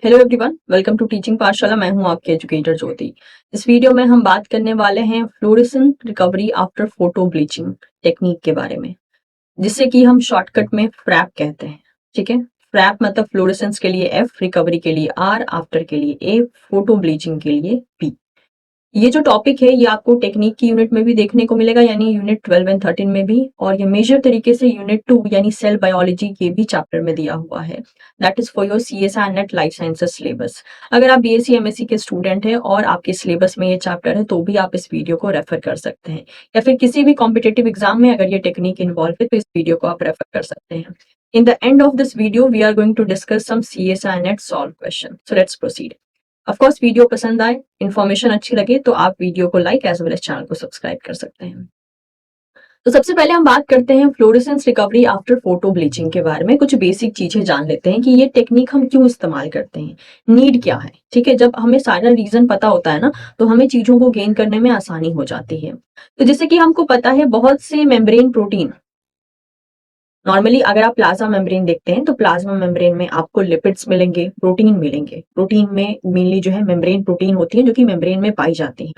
Hello everyone, welcome to teaching Pathshala. मैं हूं आपके एजुकेटर ज्योति। इस वीडियो में हम बात करने वाले हैं fluorescent recovery after photo bleaching technique के बारे में, जिसे कि हम शॉर्टकट में फ्रैप कहते हैं। ठीक है, फ्रैप मतलब फ्लोरेसेंस के लिए एफ, रिकवरी के लिए आर, आफ्टर के लिए ए, फोटो ब्लीचिंग के लिए पी। ये जो टॉपिक है ये आपको टेक्निक की यूनिट में भी देखने को मिलेगा, यानी यूनिट 12 एंड 13 में भी, और ये मेजर तरीके से यूनिट 2 यानी सेल बायोलॉजी के भी चैप्टर में दिया हुआ है। That is for your CSI net life sciences syllabus. अगर आप BSc MSc के स्टूडेंट हैं और आपके सिलेबस में ये चैप्टर है तो भी आप इस वीडियो को रेफर कर सकते हैं, या फिर किसी भी कॉम्पिटेटिव एग्जाम में अगर ये टेक्निक इन्वॉल्व है तो इस वीडियो को आप रेफर कर सकते हैं। In the end of this video, we are going to discuss some CSI net solved question. So let's proceed. Of course video पसंद आए, इन्फॉर्मेशन अच्छी लगे तो आप वीडियो को like as well as channel को सब्सक्राइब कर सकते हैं। तो सबसे पहले हम बात करते हैं fluorescence recovery after photo bleaching के बारे में। कुछ बेसिक चीजें जान लेते हैं कि ये टेक्निक हम क्यों इस्तेमाल करते हैं, नीड क्या है। ठीक है, जब हमें सारा रीजन पता होता है ना तो हमें चीजों को गेन करने में आसानी हो जाती है। तो जैसे कि हमको पता है बहुत से मेम्ब्रेन प्रोटीन, नॉर्मली अगर आप प्लाज्मा मेम्ब्रेन देखते हैं तो प्लाज्मा मेम्ब्रेन में आपको लिपिड्स मिलेंगे, प्रोटीन मिलेंगे। प्रोटीन में मेनली जो है मेम्ब्रेन प्रोटीन होती है जो कि मेम्ब्रेन में पाई जाती हैं।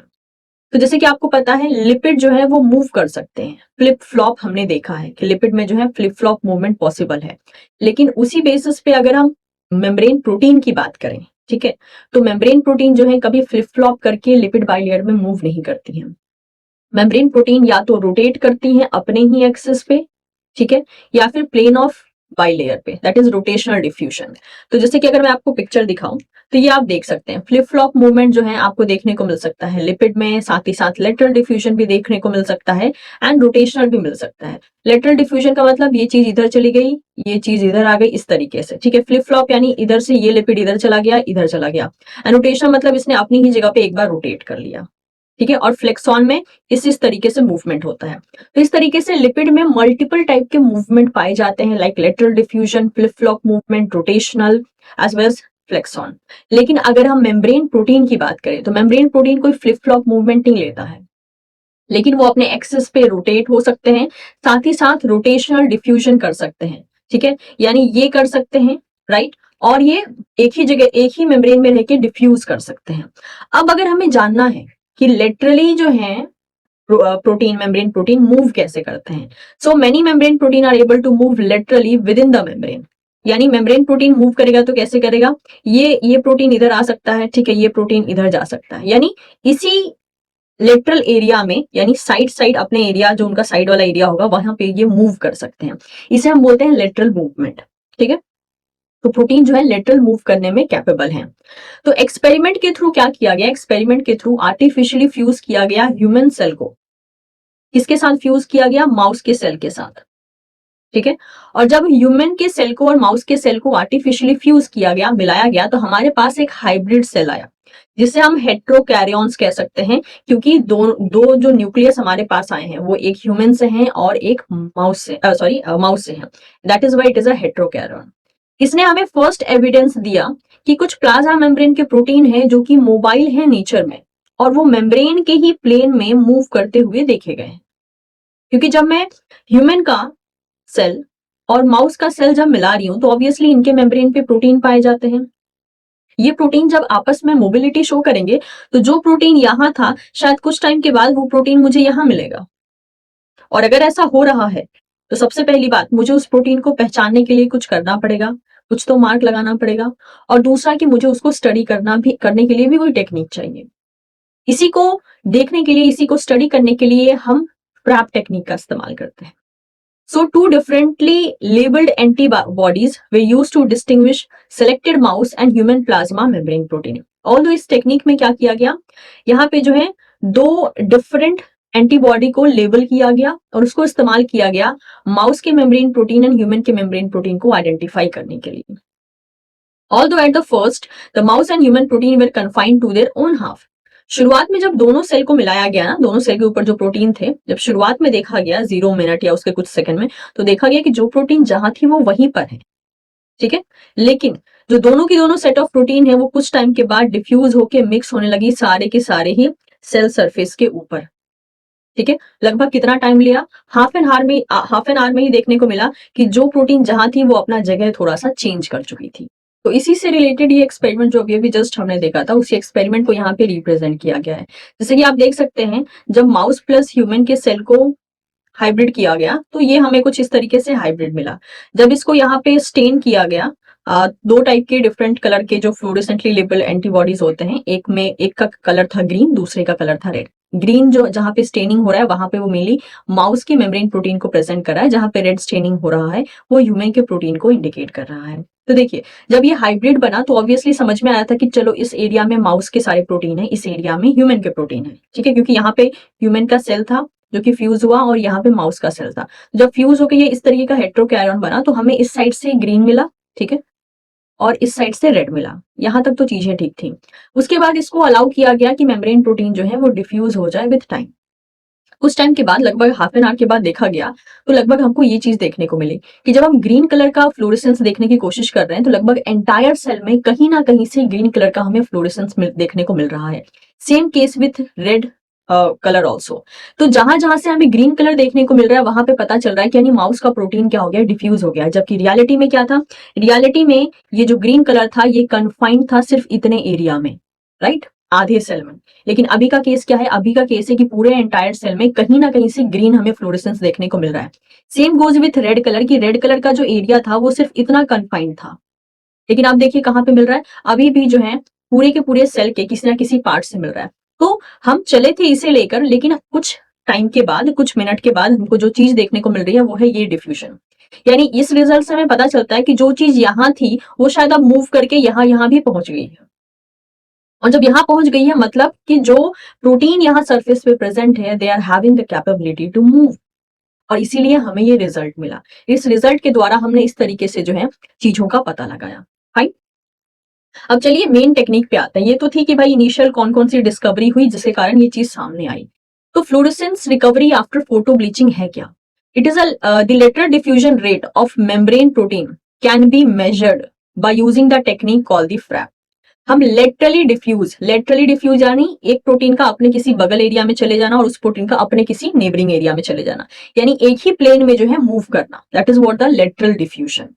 तो जैसे कि आपको पता है लिपिड जो है वो मूव कर सकते हैं, फ्लिप फ्लॉप हमने देखा है कि लिपिड में जो है फ्लिप फ्लॉप मूवमेंट पॉसिबल है। लेकिन उसी बेसिस पे अगर हम मेम्ब्रेन प्रोटीन की बात करें, ठीक है, तो मेम्ब्रेन प्रोटीन जो है कभी फ्लिप फ्लॉप करके लिपिड बाइलेयर में मूव नहीं करती है। मेम्ब्रेन प्रोटीन या तो रोटेट करती हैं अपने ही एक्सिस पे, ठीक है, या फिर प्लेन ऑफ बाइलेयर पे, दैट इज रोटेशनल डिफ्यूजन। तो जैसे कि अगर मैं आपको पिक्चर दिखाऊं तो ये आप देख सकते हैं फ्लिप फ्लॉप मूवमेंट जो है आपको देखने को मिल सकता है लिपिड में, साथ ही साथ लेटरल डिफ्यूजन भी देखने को मिल सकता है एंड रोटेशनल भी मिल सकता है। लेटरल डिफ्यूजन का मतलब ये चीज इधर चली गई, ये चीज इधर आ गई, इस तरीके से। ठीक है, फ्लिप फ्लॉप यानी इधर से ये लिपिड इधर चला गया, इधर चला गया। एंड रोटेशनल मतलब इसने अपनी ही जगह पे एक बार रोटेट कर लिया। ठीक है, और फ्लेक्सॉन में इस तरीके से मूवमेंट होता है। तो इस तरीके से लिपिड में मल्टीपल टाइप के मूवमेंट पाए जाते हैं, like lateral diffusion, flip flop movement, rotational as well as flexion. लेकिन अगर हम मेम्ब्रेन प्रोटीन की बात करें तो मेम्ब्रेन प्रोटीन कोई फ्लिप फ्लॉप मूवमेंट नहीं लेता है, लेकिन वो अपने एक्सिस पे रोटेट हो सकते हैं, साथ ही साथ रोटेशनल डिफ्यूजन कर सकते हैं। ठीक है, यानी ये कर सकते हैं, राइट, और ये एक ही जगह एक ही मेम्ब्रेन में रहकर डिफ्यूज कर सकते हैं। अब अगर हमें जानना है कि लेटरली जो है प्रोटीन, मेम्ब्रेन प्रोटीन मूव कैसे करते हैं, so many membrane protein are able to move laterally within the membrane. यानी मेम्ब्रेन प्रोटीन मूव करेगा तो कैसे करेगा, ये प्रोटीन इधर आ सकता है, ठीक है, ये प्रोटीन इधर जा सकता है, यानी इसी लेटरल एरिया में, यानी साइड साइड अपने एरिया जो उनका साइड वाला एरिया होगा वहां पे ये मूव कर सकते हैं। इसे हम बोलते हैं लेटरल मूवमेंट। ठीक है, तो प्रोटीन जो है लेटरल मूव करने में कैपेबल है। तो एक्सपेरिमेंट के थ्रू क्या किया गया, एक्सपेरिमेंट के थ्रू आर्टिफिशियली फ्यूज किया गया ह्यूमन सेल को। किसके साथ फ्यूज किया गया, माउस के सेल के साथ। ठीक है, और जब ह्यूमन के सेल को और माउस के सेल को आर्टिफिशियली फ्यूज किया गया, मिलाया गया, तो हमारे पास एक हाइब्रिड सेल आया जिसे हम हेट्रोकैरियंस कह सकते हैं, क्योंकि दो जो न्यूक्लियस हमारे पास आए हैं वो एक ह्यूमन से हैं और एक माउस से, माउस से हैं। That is why it is a heterokaryon. इसने हमें फर्स्ट एविडेंस दिया कि कुछ प्लाज्मा मेम्ब्रेन के प्रोटीन है जो कि मोबाइल है नेचर में, और वो मेम्ब्रेन के ही प्लेन में मूव करते हुए देखे गए। क्योंकि जब मैं ह्यूमन का सेल और माउस का सेल जब मिला रही हूं तो ऑब्वियसली इनके मेम्ब्रेन पे प्रोटीन पाए जाते हैं। ये प्रोटीन जब आपस में मोबिलिटी शो करेंगे तो जो प्रोटीन यहां था शायद कुछ टाइम के बाद वो प्रोटीन मुझे यहां मिलेगा। और अगर ऐसा हो रहा है तो सबसे पहली बात, मुझे उस प्रोटीन को पहचानने के लिए कुछ करना पड़ेगा, कुछ तो मार्क लगाना पड़ेगा, और दूसरा कि मुझे उसको स्टडी करने के लिए भी कोई टेक्निक चाहिए। इसी को देखने के लिए, इसी को स्टडी करने के लिए हम प्रैप टेक्निक का इस्तेमाल करते हैं। So two differently labeled antibodies were used to distinguish selected mouse and human plasma membrane protein. Although इस टेक्निक में क्या किया गया, यहाँ पे जो है दो डिफरेंट एंटीबॉडी को लेबल किया गया और उसको इस्तेमाल किया गया माउस के मेम्ब्रेन प्रोटीन एंड ह्यूमन के मेम्ब्रेन प्रोटीन को आइडेंटिफाई करने के लिए। Although at the first the mouse and human protein were confined to their own half. शुरुआत में जब दोनों सेल को मिलाया गया ना, दोनों सेल के ऊपर जो प्रोटीन थे, जब शुरुआत में देखा गया 0 मिनट या उसके कुछ सेकंड में, तो देखा गया कि जो प्रोटीन जहां थी वो वहीं पर है। ठीक है, लेकिन जो दोनों की दोनों सेट ऑफ प्रोटीन है वो कुछ टाइम के बाद डिफ्यूज होके मिक्स होने लगी सारे के सारे ही सेल सरफेस के ऊपर। ठीक है, लगभग कितना टाइम लिया, हाफ एन आवर में ही देखने को मिला कि जो प्रोटीन जहां थी वो अपना जगह थोड़ा सा चेंज कर चुकी थी। तो इसी से रिलेटेड ये एक्सपेरिमेंट जो अभी अभी जस्ट हमने देखा था, उसी एक्सपेरिमेंट को यहाँ पे रिप्रेजेंट किया गया है। जैसे कि आप देख सकते हैं, जब माउस प्लस ह्यूमन के सेल को हाइब्रिड किया गया तो ये हमें कुछ इस तरीके से हाइब्रिड मिला। जब इसको यहाँ पे स्टेन किया गया, दो टाइप के डिफरेंट कलर के जो फ्लोरेसेंटली लेबल एंटीबॉडीज होते हैं, एक का कलर था ग्रीन, दूसरे का कलर था रेड। ग्रीन जो जहाँ पे स्टेनिंग हो रहा है वहां पे वो मेनली माउस के मेम्ब्रेन प्रोटीन को प्रेजेंट कर रहा है, जहाँ पे रेड स्टेनिंग हो रहा है वो ह्यूमन के प्रोटीन को इंडिकेट कर रहा है। तो देखिए, जब ये हाइब्रिड बना तो ऑब्वियसली समझ में आया था कि चलो इस एरिया में माउस के सारे प्रोटीन है, इस एरिया में ह्यूमन के प्रोटीन है, ठीक है, क्योंकि यहाँ पे ह्यूमन का सेल था जो कि फ्यूज हुआ और यहाँ पे माउस का सेल था। जब फ्यूज होकर ये इस तरीके का हेट्रोकैरियन बना तो हमें इस साइड से ग्रीन मिला, ठीक है, और इस साइड से रेड मिला। यहां तक तो चीजें ठीक थी। उसके बाद इसको अलाउ किया गया कि मेम्ब्रेन प्रोटीन जो है वो डिफ्यूज हो जाए विद टाइम। कुछ टाइम के बाद, लगभग हाफ एन आवर के बाद देखा गया तो लगभग हमको ये चीज देखने को मिली कि जब हम ग्रीन कलर का फ्लोरेसेंस देखने की कोशिश कर रहे हैं तो लगभग एंटायर सेल में कहीं ना कहीं से ग्रीन कलर का हमें फ्लोरेसेंस देखने को मिल रहा है। Same case with red colour also. तो जहां जहां से हमें ग्रीन कलर देखने को मिल रहा है वहां पे पता चल रहा है कि यानी माउस का प्रोटीन क्या हो गया, डिफ्यूज हो गया। जबकि रियलिटी में क्या था, रियलिटी में ये जो ग्रीन कलर था ये कन्फाइंड था सिर्फ इतने एरिया में, राइट, आधे सेल में। लेकिन अभी का केस क्या है, अभी का केस है कि पूरे एंटायर सेल में कहीं ना कहीं से ग्रीन हमें फ्लोरेसेंस देखने को मिल रहा है। Same goes with red colour की, रेड कलर का जो एरिया था वो सिर्फ इतना कन्फाइंड था। लेकिन आप देखिए कहां पे मिल रहा है, अभी भी जो है पूरे के पूरे सेल के किसी ना किसी पार्ट से मिल रहा है। तो हम चले थे इसे लेकर, लेकिन कुछ टाइम के बाद, कुछ मिनट के बाद हमको जो चीज देखने को मिल रही है वो है ये डिफ्यूजन। यानी इस रिजल्ट से हमें पता चलता है कि जो चीज यहां थी वो शायद अब मूव करके यहां भी पहुंच गई है। और जब यहां पहुंच गई है मतलब कि जो प्रोटीन यहाँ सरफेस पे प्रेजेंट है they are having the capability to move, और इसीलिए हमें ये रिजल्ट मिला। इस रिजल्ट के द्वारा हमने इस तरीके से जो है चीजों का पता लगाया। फाइन। अब चलिए मेन टेक्निक पे आते हैं। ये तो थी कि भाई इनिशियल कौन कौन सी डिस्कवरी हुई जिसके कारण ये चीज सामने आई। तो fluorescence recovery after photo bleaching है क्या? It is the lateral diffusion rate of membrane protein can be measured by using the technique called the FRAP. हम लेटरली डिफ्यूज यानी एक प्रोटीन का अपने किसी बगल एरिया में चले जाना और उस प्रोटीन का अपने किसी नेबरिंग एरिया में चले जाना, यानी एक ही प्लेन में जो है मूव करना, that is what the lateral diffusion.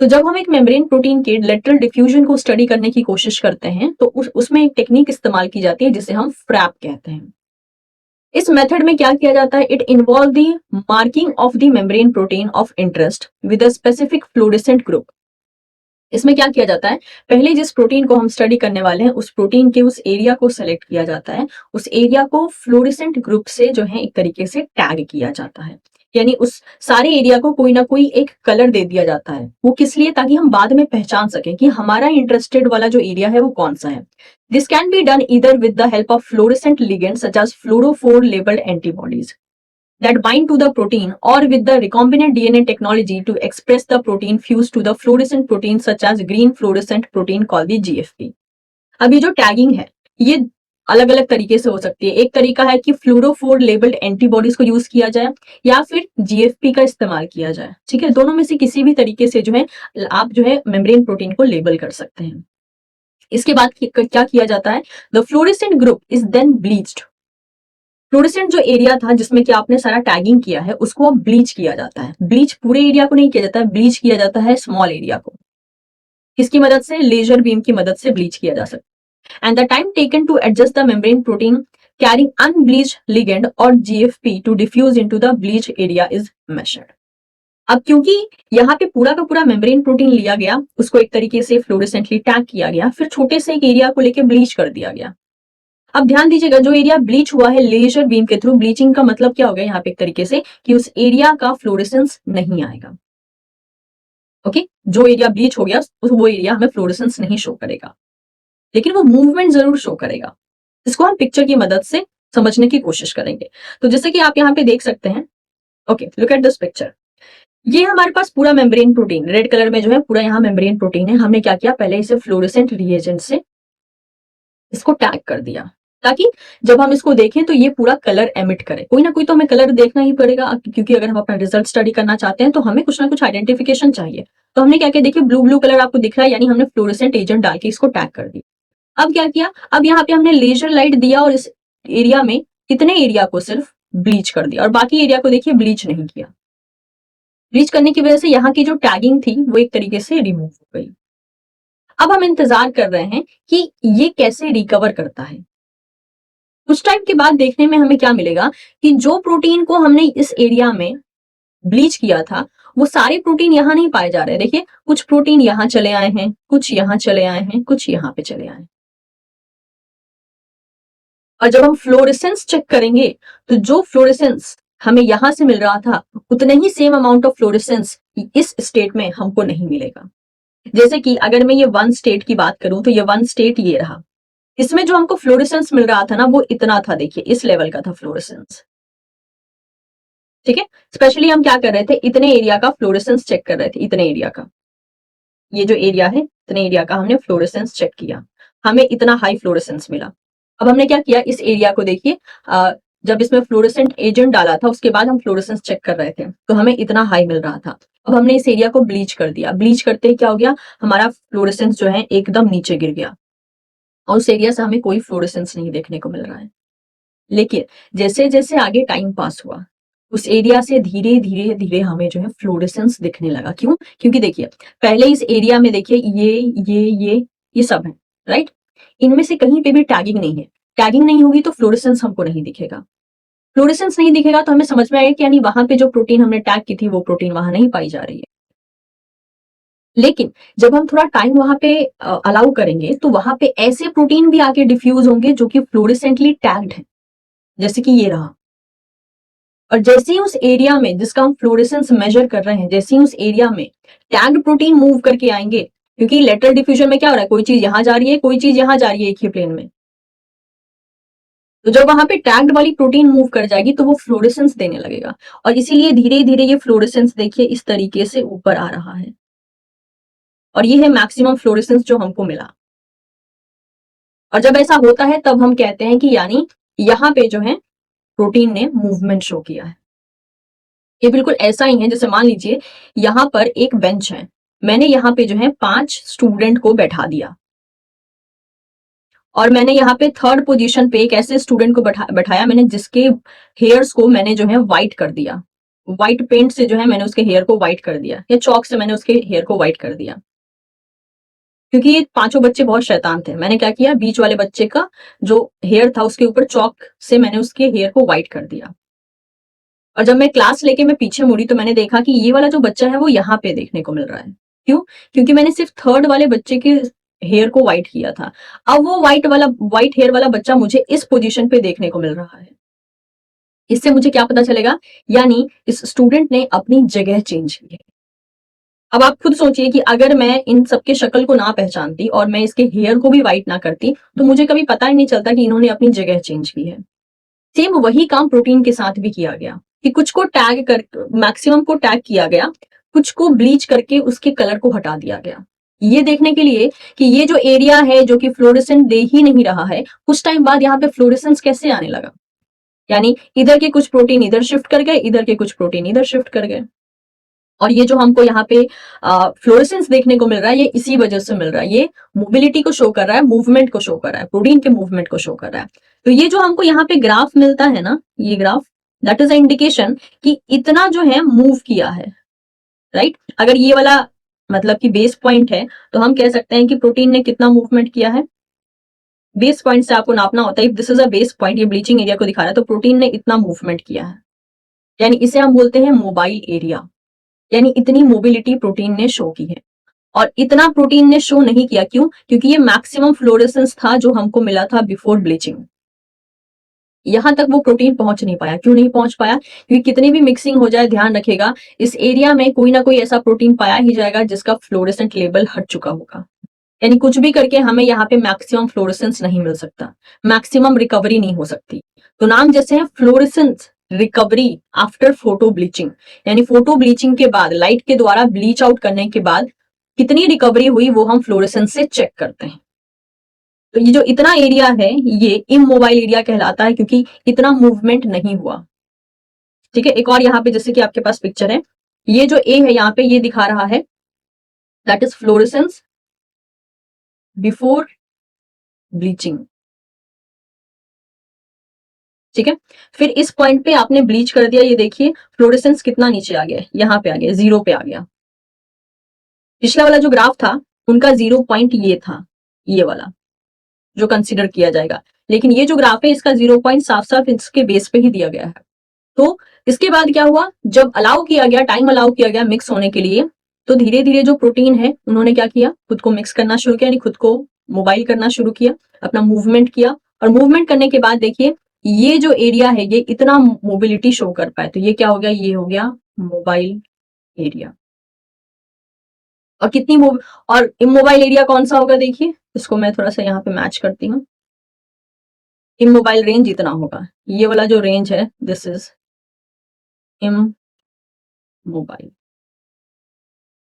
तो जब हम एक मेम्ब्रेन प्रोटीन के लेटरल डिफ्यूजन को स्टडी करने की कोशिश करते हैं तो उसमें एक टेक्निक इस्तेमाल की जाती है जिसे हम फ्रैप कहते हैं। इस मेथड में क्या किया जाता है, it involve the marking of the membrane protein of interest with a specific fluorescent group. इसमें क्या किया जाता है, पहले जिस प्रोटीन को हम स्टडी करने वाले हैं उस प्रोटीन के उस एरिया को सेलेक्ट किया जाता है, उस एरिया को फ्लोरेसेंट ग्रुप से जो है एक तरीके से टैग किया जाता है, यानी उस सारे एरिया को कोई ना कोई एक कलर दे दिया जाता है। वो किस लिए, ताकि हम बाद में पहचान सकें कि हमारा इंटरेस्टेड वाला जो एरिया है वो कौन सा है। This can be done either with the help of fluorescent ligand such as fluorophore labelled antibodies that bind to the protein, or with the recombinant DNA technology to express the protein fused to the fluorescent protein such as green fluorescent protein called the GFP। अब ये जो tagging है ये अलग अलग तरीके से हो सकती है। एक तरीका है कि फ्लोरोफोर लेबल्ड एंटीबॉडीज को यूज किया जाए या फिर जीएफपी का इस्तेमाल किया जाए, ठीक है। दोनों में से किसी भी तरीके से जो है आप जो है मेम्ब्रेन प्रोटीन को लेबल कर सकते हैं। इसके बाद क्या किया जाता है, the fluorescent group is then bleached. Fluorescent जो एरिया था जिसमें कि आपने सारा टैगिंग किया है उसको अब ब्लीच किया जाता है। ब्लीच पूरे एरिया को नहीं किया जाता है, ब्लीच किया जाता है स्मॉल एरिया को। किसकी मदद से, लेजर बीम की मदद से ब्लीच किया जा सकता है। And the time taken to adjust the membrane protein carrying unbleached ligand और GFP to diffuse into the bleach area is measured. अब क्योंकि यहाँ पे पूरा का पूरा मेम्ब्रेन प्रोटीन लिया गया, उसको एक तरीके से फ्लोरेसेंटली टैग किया गया, फिर छोटे से एक एरिया को लेकर ब्लीच कर दिया गया। अब ध्यान दीजिएगा, जो एरिया ब्लीच हुआ है लेजर बीम के थ्रू, ब्लीचिंग का मतलब क्या हो गया यहाँ पे एक तरीके से कि उस एरिया का फ्लोरेसेंस नहीं आएगा। ओके, जो एरिया ब्लीच हो गया वो एरिया हमें फ्लोरेसेंस नहीं शो करेगा, लेकिन वो मूवमेंट जरूर शो करेगा। इसको हम पिक्चर की मदद से समझने की कोशिश करेंगे। तो जैसे कि आप यहाँ पे देख सकते हैं, okay look at this picture. ये हमारे पास पूरा मेम्ब्रेन प्रोटीन रेड कलर में जो है पूरा यहाँ मेम्ब्रेन प्रोटीन है। हमने क्या किया, पहले इसे फ्लोरेसेंट रिएजेंट से इसको टैग कर दिया ताकि जब हम इसको देखें तो ये पूरा कलर एमिट करे। कोई ना कोई तो हमें कलर देखना ही पड़ेगा, क्योंकि अगर हम अपना रिजल्ट स्टडी करना चाहते हैं तो हमें कुछ ना कुछ आइडेंटिफिकेशन चाहिए। तो हमने क्या किया, देखिए ब्लू ब्लू कलर आपको दिख रहा है, यानी हमने फ्लोरेसेंट एजेंट डाल के इसको टैग कर दिया। अब क्या किया, अब यहाँ पे हमने लेजर लाइट दिया और इस एरिया में कितने एरिया को सिर्फ ब्लीच कर दिया और बाकी एरिया को देखिए ब्लीच नहीं किया। ब्लीच करने की वजह से यहाँ की जो टैगिंग थी वो एक तरीके से रिमूव हो गई। अब हम इंतजार कर रहे हैं कि ये कैसे रिकवर करता है। कुछ टाइम के बाद देखने में हमें क्या मिलेगा कि जो प्रोटीन को हमने इस एरिया में ब्लीच किया था, वो सारे प्रोटीन यहाँ नहीं पाए जा रहे। देखिए, कुछ प्रोटीन यहाँ चले आए हैं, कुछ यहाँ चले आए हैं, कुछ यहाँ पे चले आए हैं। और जब हम फ्लोरेसेंस चेक करेंगे तो जो फ्लोरेसेंस हमें यहां से मिल रहा था, उतने ही सेम अमाउंट ऑफ फ्लोरेसेंस इस स्टेट में हमको नहीं मिलेगा। जैसे कि अगर मैं ये वन स्टेट की बात करूं तो ये वन स्टेट ये रहा, इसमें जो हमको फ्लोरेसेंस मिल रहा था ना, वो इतना था। देखिए, इस लेवल का था फ्लोरेसेंस। ठीक है, स्पेशली हम क्या कर रहे थे, इतने एरिया का फ्लोरेसेंस चेक कर रहे थे। इतने एरिया का, ये जो एरिया है, इतने एरिया का हमने फ्लोरेसेंस चेक किया, हमें इतना हाई फ्लोरेसेंस मिला। अब हमने क्या किया, इस एरिया को देखिए, जब इसमें फ्लोरेसेंट एजेंट डाला था उसके बाद हम फ्लोरेसेंस चेक कर रहे थे, तो हमें इतना हाई मिल रहा था। अब हमने इस एरिया को ब्लीच कर दिया। ब्लीच करते ही क्या हो गया, हमारा फ्लोरेसेंस जो है एकदम नीचे गिर गया और उस एरिया से हमें कोई फ्लोरेसेंस नहीं देखने को मिल रहा है। लेकिन जैसे जैसे आगे टाइम पास हुआ, उस एरिया से धीरे धीरे धीरे हमें जो है फ्लोरेसेंस दिखने लगा। क्यों? क्योंकि देखिए, पहले इस एरिया में देखिए ये सब है, राइट। इनमें से कहीं पे भी टैगिंग नहीं है। टैगिंग नहीं होगी तो फ्लोरेसेंस हमको नहीं दिखेगा। फ्लोरेसेंस नहीं दिखेगा तो हमें समझ में आएगा कि यानी वहां पे जो प्रोटीन हमने टैग की थी वो प्रोटीन वहां नहीं पाई जा रही है। लेकिन जब हम थोड़ा टाइम वहां पे अलाउ करेंगे तो वहां पे ऐसे प्रोटीन भी आके डिफ्यूज होंगे जो कि फ्लोरेसेंटली टैग्ड है, जैसे कि ये रहा। और जैसे ही उस एरिया में जिसका हम फ्लोरेसेंस मेजर कर रहे हैं, जैसे ही उस एरिया में टैग्ड प्रोटीन मूव करके आएंगे, क्योंकि लेटरल डिफ्यूजन में क्या हो रहा है, कोई चीज यहां जा रही है, कोई चीज यहां जा रही है एक ही प्लेन में। तो जब वहां पे टैग्ड वाली प्रोटीन मूव कर जाएगी तो वो फ्लोरेसेंस देने लगेगा, और इसीलिए धीरे धीरे ये फ्लोरेसेंस देखिए इस तरीके से ऊपर आ रहा है, और ये है मैक्सिमम फ्लोरेसेंस जो हमको मिला। और जब ऐसा होता है तब हम कहते हैं कि यानी यहाँ पे जो है प्रोटीन ने मूवमेंट शो किया है। ये बिल्कुल ऐसा ही है जैसे मान लीजिए यहाँ पर एक बेंच है, मैंने यहाँ पे जो है 5 स्टूडेंट को बैठा दिया, और मैंने यहाँ पे थर्ड पोजीशन पे एक ऐसे स्टूडेंट को बैठाया मैंने जिसके हेयर्स को मैंने जो है व्हाइट कर दिया। व्हाइट पेंट से जो है मैंने उसके हेयर को व्हाइट कर दिया, या चौक से मैंने उसके हेयर को व्हाइट कर दिया। क्योंकि ये पांचों बच्चे बहुत शैतान थे, मैंने क्या किया, बीच वाले बच्चे का जो हेयर था उसके ऊपर चौक से मैंने उसके हेयर को व्हाइट कर दिया। और जब मैं क्लास लेके मैं पीछे मुड़ी तो मैंने देखा कि ये वाला जो बच्चा है वो यहाँ पे देखने को मिल रहा है। क्यों? क्योंकि मैंने सिर्फ थर्ड वाले बच्चे के हेयर को व्हाइट किया था। अब वो व्हाइट हेयर वाला बच्चा मुझे इस पोजीशन पे देखने को मिल रहा है। इससे मुझे क्या पता चलेगा, यानी इस स्टूडेंट ने अपनी जगह चेंज की है। अब आप खुद सोचिए कि अगर मैं इन सबके शक्ल को ना पहचानती और मैं इसके हेयर को भी व्हाइट ना करती तो मुझे कभी पता ही नहीं चलता कि इन्होंने अपनी जगह चेंज की है। सेम वही काम प्रोटीन के साथ भी किया गया कि कुछ को टैग कर, मैक्सिमम को टैग किया गया, कुछ को ब्लीच करके उसके कलर को हटा दिया गया, ये देखने के लिए कि ये जो एरिया है जो कि फ्लोरेसेंट दे ही नहीं रहा है, कुछ टाइम बाद यहाँ पे फ्लोरेसेंस कैसे आने लगा। यानी इधर के कुछ प्रोटीन इधर शिफ्ट कर गए, इधर के कुछ प्रोटीन इधर शिफ्ट कर गए। और ये जो हमको यहाँ पे फ्लोरेसेंस देखने को मिल रहा है, ये इसी वजह से मिल रहा है। ये मोबिलिटी को शो कर रहा है, मूवमेंट को शो कर रहा है, प्रोटीन के मूवमेंट को शो कर रहा है। तो ये जो हमको यहाँ पे ग्राफ मिलता है ना, ये graph, that is a indication कि इतना जो है मूव किया है, राइट। अगर ये वाला मतलब कि बेस पॉइंट है तो हम कह सकते हैं कि प्रोटीन ने कितना मूवमेंट किया है। बेस पॉइंट से आपको नापना होता है, if this is a base point, ये ब्लीचिंग एरिया को दिखा रहा है, तो प्रोटीन ने इतना मूवमेंट किया है, यानी इसे हम बोलते हैं मोबाइल एरिया। यानी इतनी मोबिलिटी प्रोटीन ने शो की है। और इतना प्रोटीन ने शो नहीं किया, क्यों? क्योंकि ये मैक्सिमम फ्लोरेसेंस था जो हमको मिला था बिफोर ब्लीचिंग। यहां तक वो प्रोटीन पहुंच नहीं पाया। क्यों नहीं पहुंच पाया? क्योंकि कितनी भी मिक्सिंग हो जाए, ध्यान रखेगा इस एरिया में कोई ना कोई ऐसा प्रोटीन पाया ही जाएगा जिसका फ्लोरेसेंट लेवल हट चुका होगा। यानी कुछ भी करके हमें यहाँ पे मैक्सिमम फ्लोरेसेंस नहीं मिल सकता, मैक्सिमम रिकवरी नहीं हो सकती। तो नाम जैसे है fluorescence recovery after photo bleaching, यानी फोटो ब्लीचिंग के बाद, लाइट के द्वारा ब्लीच आउट करने के बाद कितनी रिकवरी हुई वो हम फ्लोरेसेंस से चेक करते हैं। तो ये जो इतना एरिया है ये इमोबाइल एरिया कहलाता है, क्योंकि इतना मूवमेंट नहीं हुआ। ठीक है, एक और यहाँ पे जैसे कि आपके पास पिक्चर है, ये जो ए है यहाँ पे ये दिखा रहा है that is fluorescence before bleaching. ठीक है, फिर इस पॉइंट पे आपने ब्लीच कर दिया, ये देखिए फ्लोरेसेंस कितना नीचे आ गया, यहाँ पे आ गया, 0 पे आ गया। पिछला वाला जो ग्राफ था उनका 0 पॉइंट ये था, ये वाला जो कंसिडर किया जाएगा। लेकिन ये जो ग्राफ है इसका 0 पॉइंट साफ साफ इसके बेस पे ही दिया गया है। तो इसके बाद क्या हुआ, जब अलाउ किया गया, टाइम अलाउ किया गया मिक्स होने के लिए, तो धीरे धीरे जो प्रोटीन है उन्होंने क्या किया, खुद को मिक्स करना शुरू किया, यानी खुद को मोबाइल करना शुरू किया, अपना मूवमेंट किया। और मूवमेंट करने के बाद देखिए ये जो एरिया है ये इतना मोबिलिटी शो कर पाए, तो ये क्या हो गया, ये हो गया मोबाइल एरिया। और कितनी और इमोबाइल एरिया कौन सा होगा, देखिए इसको मैं थोड़ा सा यहाँ पे मैच करती हूँ। इमोबाइल रेंज इतना होगा, ये वाला जो रेंज है दिस इज इमोबाइल।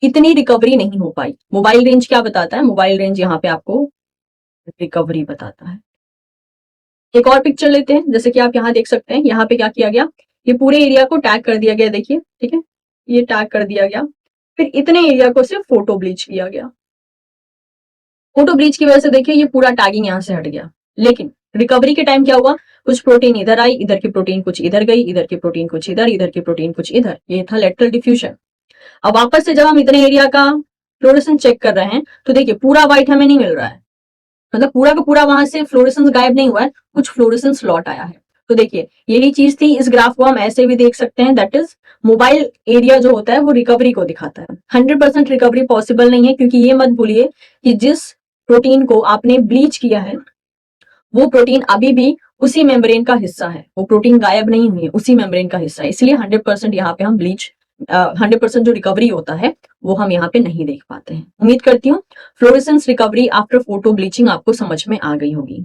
इतनी रिकवरी नहीं हो पाई। मोबाइल रेंज क्या बताता है, मोबाइल रेंज यहाँ पे आपको रिकवरी बताता है। एक और पिक्चर लेते हैं, जैसे कि आप यहाँ देख सकते हैं, यहाँ पे क्या किया गया, ये पूरे एरिया को टैग कर दिया गया, देखिए ठीक है, ये टैग कर दिया गया, फिर इतने एरिया को सिर्फ फोटो ब्लीच किया गया। फोटो ब्लीच की वजह से देखिए ये पूरा टैगिंग यहाँ से हट गया। लेकिन रिकवरी के टाइम क्या हुआ, कुछ प्रोटीन इधर आई, इधर की प्रोटीन कुछ इधर गई, इधर की प्रोटीन कुछ इधर की प्रोटीन कुछ इधर, ये था लेटरल डिफ्यूजन। अब वापस से जब हम इतने एरिया का फ्लोरेसेंस चेक कर रहे हैं तो देखिए पूरा व्हाइट हमें नहीं मिल रहा है, मतलब पूरा का पूरा वहां से फ्लोरेसेंस गायब नहीं हुआ है, कुछ फ्लोरेसेंस लौट आया है। तो देखिए यही चीज थी, इस ग्राफ को हम ऐसे भी देख सकते हैं, दैट इज मोबाइल एरिया जो होता है वो रिकवरी को दिखाता है। 100% रिकवरी पॉसिबल नहीं है, क्योंकि ये मत भूलिए कि जिस प्रोटीन को आपने ब्लीच किया है वो प्रोटीन अभी भी उसी मेम्ब्रेन का हिस्सा है, वो प्रोटीन गायब नहीं हुई है, उसी मेम्ब्रेन का हिस्सा है। इसलिए 100% यहाँ पे हम ब्लीच 100% जो रिकवरी होता है वो हम यहाँ पे नहीं देख पाते हैं। उम्मीद करती हूँ fluorescence recovery after photo bleaching आपको समझ में आ गई होगी।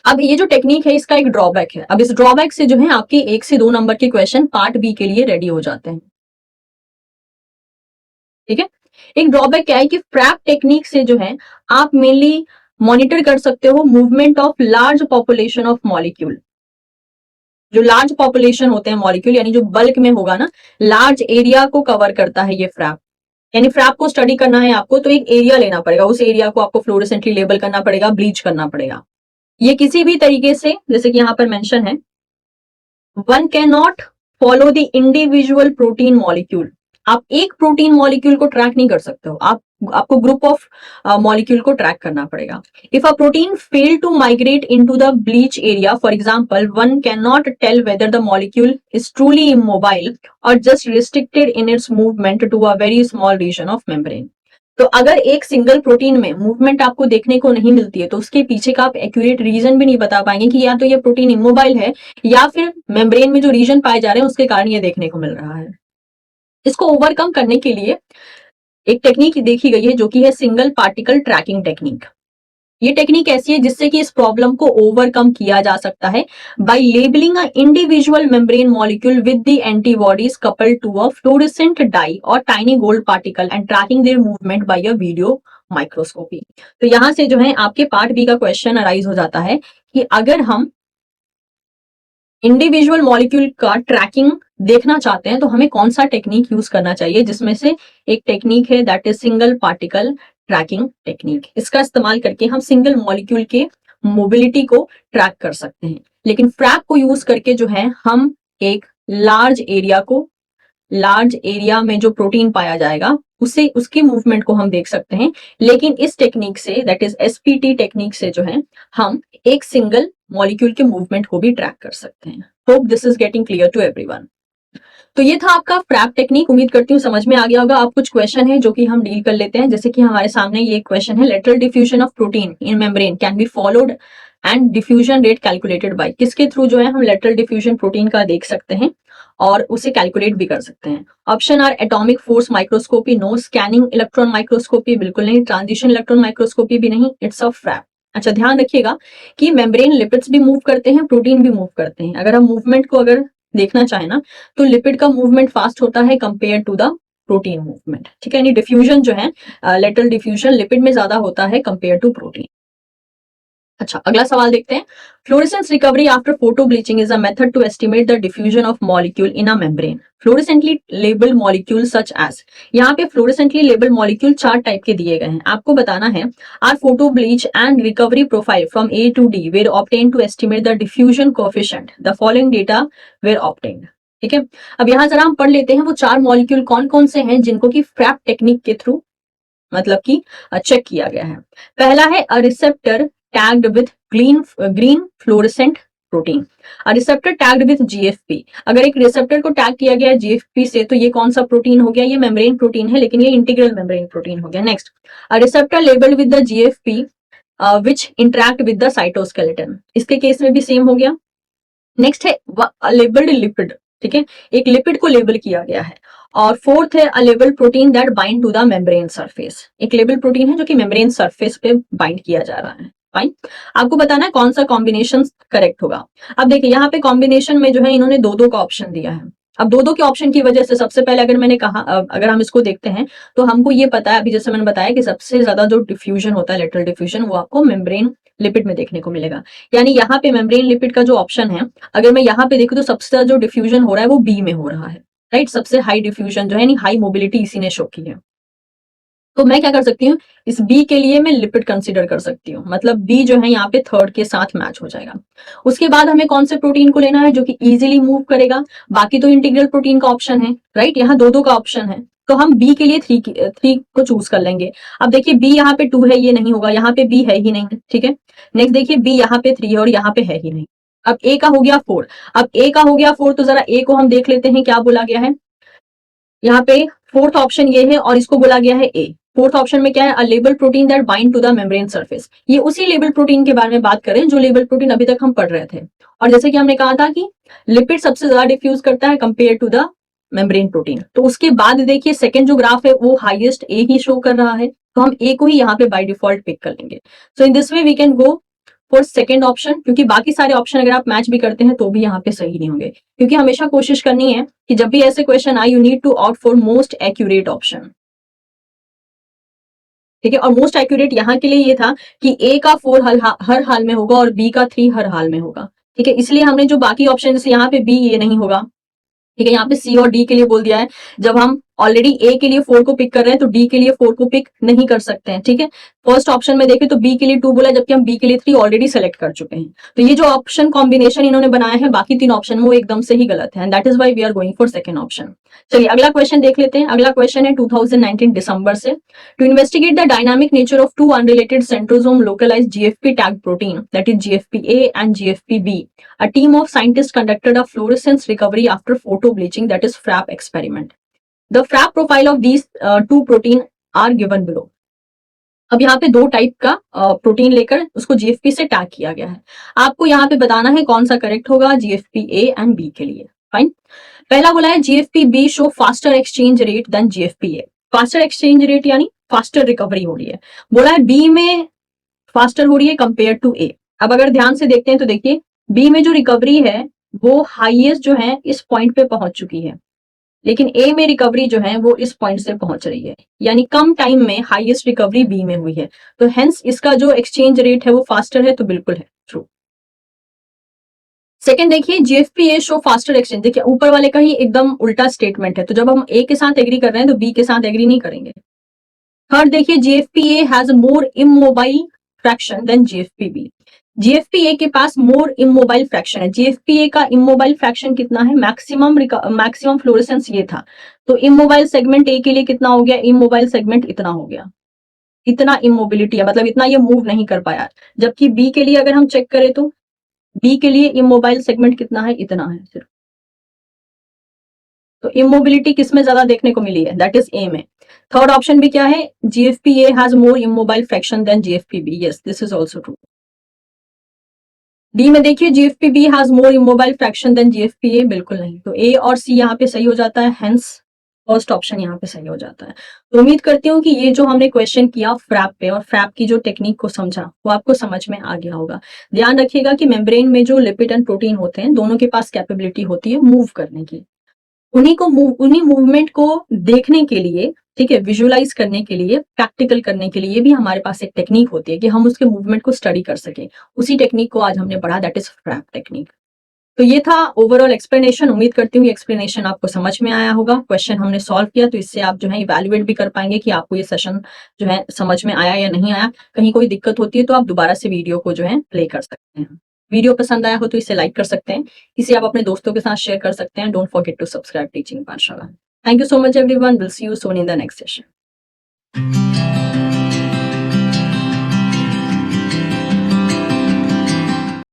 अब ये जो टेक्निक है इसका एक ड्रॉबैक है। अब इस ड्रॉबैक से जो है आपके 1 से 2 नंबर के क्वेश्चन पार्ट बी के लिए रेडी हो जाते हैं। ठीक है, एक ड्रॉबैक क्या है कि फ्रैप टेक्निक से जो है आप मेनली मॉनिटर कर सकते हो movement of large population of molecule. जो लार्ज पॉपुलेशन होते हैं मॉलिक्यूल, यानी जो बल्क में होगा ना, लार्ज एरिया को कवर करता है ये फ्रैप। यानी फ्रैप को स्टडी करना है आपको तो एक एरिया लेना पड़ेगा, उस एरिया को आपको फ्लोरेसेंटली लेबल करना पड़ेगा, ब्लीच करना पड़ेगा। ये किसी भी तरीके से, जैसे कि यहाँ पर मेंशन है, one can not follow the individual protein molecule. आप एक प्रोटीन मॉलिक्यूल को ट्रैक नहीं कर सकते हो, आपको ग्रुप ऑफ मॉलिक्यूल को ट्रैक करना पड़ेगा। If a protein fail to migrate into the bleach area, for example, one can not tell whether the molecule is truly immobile और just restricted in its movement to a very small region of membrane. तो अगर एक single protein में movement आपको देखने को नहीं मिलती है तो उसके पीछे का आप एक्यूरेट रीजन भी नहीं बता पाएंगे कि या तो ये प्रोटीन इमोबाइल है या फिर मेम्ब्रेन में जो रीजन पाए जा रहे हैं उसके कारण ये देखने को मिल रहा है। इसको ओवरकम करने के लिए एक टेक्निक देखी गई है जो कि है सिंगल पार्टिकल ट्रैकिंग टेक्निक। ये टेक्निक ऐसी है जिससे कि इस प्रॉब्लम को ओवरकम किया जा सकता है by labelling a individual membrane molecule with the antibodies coupled to a fluorescent dye और tiny gold particle and tracking their movement by a video microscopy. तो यहां से जो है आपके पार्ट बी का क्वेश्चन अराइज हो जाता है कि अगर हम इंडिविजुअल मॉलिक्यूल का ट्रैकिंग देखना चाहते हैं तो हमें कौन सा टेक्निक यूज करना चाहिए, जिसमें से एक टेक्निक है that is single particle tracking technique. इसका इस्तेमाल करके हम सिंगल मॉलिक्यूल के मोबिलिटी को ट्रैक कर सकते हैं। लेकिन फ्रैप को यूज करके जो है हम एक लार्ज एरिया में जो प्रोटीन पाया जाएगा उसे उसकी मूवमेंट को हम देख सकते हैं। लेकिन इस टेक्निक से, दैट इज एसपीटी टेक्निक से जो है हम एक सिंगल मॉलिक्यूल के मूवमेंट को भी ट्रैक कर सकते हैं। Hope this is getting clear to everyone. तो ये था आपका फ्रैप टेक्निक, उम्मीद करती हूँ समझ में आ गया होगा। अब कुछ क्वेश्चन है जो कि हम डील कर लेते हैं। जैसे कि हमारे सामने ये क्वेश्चन है, lateral diffusion of protein in membrane can be followed and diffusion rate calculated by. किसके थ्रू जो है हम लेटरल डिफ्यूजन प्रोटीन का देख सकते हैं और उसे कैलकुलेट भी कर सकते हैं। Option are atomic force microscopy, no. Scanning electron microscopy, बिल्कुल नहीं। ट्रांजिशन इलेक्ट्रॉन माइक्रोस्कोपी भी नहीं। It's a FRAP. अच्छा, ध्यान रखिएगा कि मेम्ब्रेन लिपिड्स भी मूव करते हैं, प्रोटीन भी मूव करते हैं। अगर हम मूवमेंट को अगर देखना चाहे ना तो लिपिड का मूवमेंट फास्ट होता है compare to the protein movement. ठीक है, यानी डिफ्यूजन जो है लेटरल डिफ्यूजन लिपिड में ज्यादा होता है कंपेयर टू प्रोटीन। अच्छा, अगला सवाल देखते हैं। Fluorescence recovery after photo bleaching is a method to estimate the diffusion of molecule in a membrane. Fluorescently label molecule such as, यहाँ पे फ्लोरेसेंटली लेबल मॉलिक्यूल 4 टाइप के दिए गए हैं, आपको बताना है। Our photo bleach and recovery profile from A to D were obtain to estimate the diffusion coefficient, the following data were obtained. ठीक है। अब यहाँ जरा हम पढ़ लेते हैं वो 4 मॉलिक्यूल कौन कौन से हैं जिनको कि फ्रैप टेक्निक के थ्रू मतलब कि चेक किया गया है। पहला है a receptor tagged with green fluorescent protein. A receptor tagged with GFP. अगर एक रिसेप्टर को टैग किया गया है जीएफपी से तो ये कौन सा प्रोटीन हो गया? ये मेम्ब्रेन प्रोटीन है, लेकिन ये इंटीग्रल मेम्ब्रेन प्रोटीन हो गया। Next, a receptor labelled with the GFP which interact with the cytoskeleton. इसके केस में भी सेम हो गया। नेक्स्ट है लेबल्ड लिपिड। ठीक है, एक लिपिड को लेबल किया गया है। और फोर्थ है a label protein that bind to the membrane surface. एक लेबल प्रोटीन है जो कि मेम्ब्रेन सरफेस पे बाइंड किया जा रहा है। फाइन, आपको बताना है कौन सा कॉम्बिनेशन करेक्ट होगा। अब देखिए यहाँ पे कॉम्बिनेशन में जो है इन्होंने दो दो का ऑप्शन दिया है। अब दो दो के ऑप्शन की वजह से सबसे पहले अगर मैंने कहा अगर हम इसको देखते हैं तो हमको ये पता है, अभी जैसे मैंने बताया कि सबसे ज्यादा जो डिफ्यूजन होता है लेटरल डिफ्यूजन वो आपको मेम्ब्रेन लिपिड में देखने को मिलेगा। यानी यहाँ पे मेम्ब्रेन लिपिड का जो ऑप्शन है, अगर मैं यहाँ पे देखूं तो सबसे ज्यादा जो डिफ्यूजन हो रहा है वो बी में हो रहा है। राइट, सबसे हाई डिफ्यूजन जो है यानी हाई मोबिलिटी इसी ने शो की है। तो मैं क्या कर सकती हूँ, इस बी के लिए मैं लिपिड कंसीडर कर सकती हूँ, मतलब बी जो है यहाँ पे थर्ड के साथ मैच हो जाएगा। उसके बाद हमें कौन से प्रोटीन को लेना है जो कि इजीली मूव करेगा? बाकी तो इंटीग्रल प्रोटीन का ऑप्शन है, राइट, यहाँ दो दो का ऑप्शन है, तो हम बी के लिए थ्री को चूज कर लेंगे। अब देखिए बी यहाँ पे 2 है, ये नहीं होगा, यहाँ पे बी है ही नहीं। ठीक है, नेक्स्ट देखिए बी यहाँ पे 3 है और यहाँ पे है ही नहीं। अब ए का हो गया 4। अब ए का हो गया 4 तो जरा ए को हम देख लेते हैं क्या बोला गया है। यहाँ पे फोर्थ ऑप्शन ये है और इसको बोला गया है ए। फोर्थ ऑप्शन में क्या है? A label protein that bind to the membrane surface. ये उसी लेबल प्रोटीन के बारे में बात करें जो लेबल प्रोटीन अभी तक हम पढ़ रहे थे। और जैसे कि हमने कहा था कि लिपिड सबसे ज्यादा डिफ्यूज करता है compare to the membrane protein, तो उसके बाद देखिए सेकंड जो ग्राफ है वो हाईएस्ट ए ही शो कर रहा है, तो हम ए को ही यहाँ पे बाय डिफॉल्ट पिक कर लेंगे। So in this way we can go for second option, क्योंकि बाकी सारे ऑप्शन अगर आप मैच भी करते हैं तो भी यहाँ पे सही नहीं होंगे, क्योंकि हमेशा कोशिश करनी है कि जब भी ऐसे क्वेश्चन आए you need to opt for most accurate option. ठीक है, और मोस्ट एक्यूरेट यहाँ के लिए ये था कि ए का 4 हर हाल में होगा और बी का 3 हर हाल में होगा। ठीक है, इसलिए हमने जो बाकी ऑप्शन जैसे यहाँ पे बी ये नहीं होगा, ठीक है, यहाँ पे सी और डी के लिए बोल दिया है। जब हम ऑलरेडी ए के लिए 4 को पिक कर रहे हैं तो डी के लिए 4 को पिक नहीं कर सकते हैं। ठीक है, फर्स्ट ऑप्शन में देखें तो बी के लिए 2 बोला, जबकि हम बी के लिए 3 ऑलरेडी सेलेक्ट कर चुके हैं। तो ये जो ऑप्शन कॉम्बिनेशन इन्होंने बनाया है बाकी 3 ऑप्शन वो एकदम से ही गलत है, and that is why we are going for second option. चलिए अगला क्वेश्चन देख लेते हैं। अगला क्वेश्चन है 2019 दिसंबर से। To investigate the dynamic nature of 2 unrelated centrosome localized GFP tag protein that is GFP A and GFP B, a team of scientists conducted a fluorescence recovery after photo bleaching, that is FRAP experiment. The FRAP profile of these two protein are given below. अब यहाँ पे दो type का protein लेकर उसको GFP से tag किया गया है। आपको यहाँ पे बताना है कौन सा करेक्ट होगा जीएफपी-A एंड बी के लिए। फाइन, पहला बोला है GFP B show faster exchange rate than GFP A. Faster exchange rate यानी फास्टर रिकवरी हो रही है। बोला है बी में फास्टर हो रही है कंपेयर टू ए। अब अगर ध्यान से देखते हैं तो देखिए बी में जो रिकवरी है वो हाईएस्ट जो है इस पॉइंट पे पहुंच चुकी है, लेकिन ए में रिकवरी जो है वो इस पॉइंट से पहुंच रही है, यानी कम टाइम में हाईएस्ट रिकवरी बी में हुई है। तो हेंस इसका जो एक्सचेंज रेट है वो फास्टर है, तो बिल्कुल है ट्रू। सेकेंड देखिए जीएफपी-A शो फास्टर एक्सचेंज। देखिए ऊपर वाले का ही एकदम उल्टा स्टेटमेंट है, तो जब हम ए के साथ एग्री कर रहे हैं तो बी के साथ एग्री नहीं करेंगे। थर्ड देखिए GFP A has more immobile fraction than GFP B. GFP A के पास मोर इमोबाइल फ्रैक्शन है। जीएफपी-A का इमोबाइल फ्रैक्शन कितना है? मैक्सिमम फ्लोरेसेंस ये था, तो इमोबाइल सेगमेंट ए के लिए कितना हो गया? इमोबाइल सेगमेंट इतना हो गया, इतना इमोबिलिटी है, मतलब इतना ये मूव नहीं कर पाया। जबकि बी के लिए अगर हम चेक करें तो बी के लिए इमोबाइल सेगमेंट कितना है? इतना है सिर्फ। तो इमोबिलिटी किसमें ज्यादा देखने को मिली है? दैट इज ए में। थर्ड ऑप्शन भी क्या है? GFP A has more immobile fraction than GFP B. Yes, this is also true. D में देखिए GFP B has more immobile fraction than GFP A, बिल्कुल नहीं। तो ए और सी यहाँ पे सही हो जाता है, हेंस फर्स्ट ऑप्शन यहाँ पे सही हो जाता है। तो उम्मीद करती हूँ कि ये जो हमने क्वेश्चन किया फ्रैप पे और फ्रैप की जो टेक्निक को समझा वो आपको समझ में आ गया होगा। ध्यान रखिएगा कि मेम्ब्रेन में जो लिपिड एंड प्रोटीन होते हैं दोनों के पास कैपेबिलिटी होती है मूव करने की। उन्हीं मूवमेंट को देखने के लिए, ठीक है, विजुअलाइज करने के लिए, प्रैक्टिकल करने के लिए भी हमारे पास एक टेक्निक होती है कि हम उसके मूवमेंट को स्टडी कर सकें। उसी टेक्निक को आज हमने पढ़ा, दैट इज फ्रैप टेक्निक। तो ये था ओवरऑल एक्सप्लेनेशन। उम्मीद करती हूँ एक्सप्लेनेशन आपको समझ में आया होगा। क्वेश्चन हमने सॉल्व किया तो इससे आप जो है इवैल्यूएट भी कर पाएंगे कि आपको ये सेशन जो है समझ में आया या नहीं आया। कहीं कोई दिक्कत होती है तो आप दोबारा से वीडियो को जो है प्ले कर सकते हैं। वीडियो पसंद आया हो तो इसे लाइक कर सकते हैं, इसे आप अपने दोस्तों के साथ शेयर कर सकते हैं। Don't forget to subscribe Teaching Pathshala. Thank you so much everyone, will see you soon in the next session.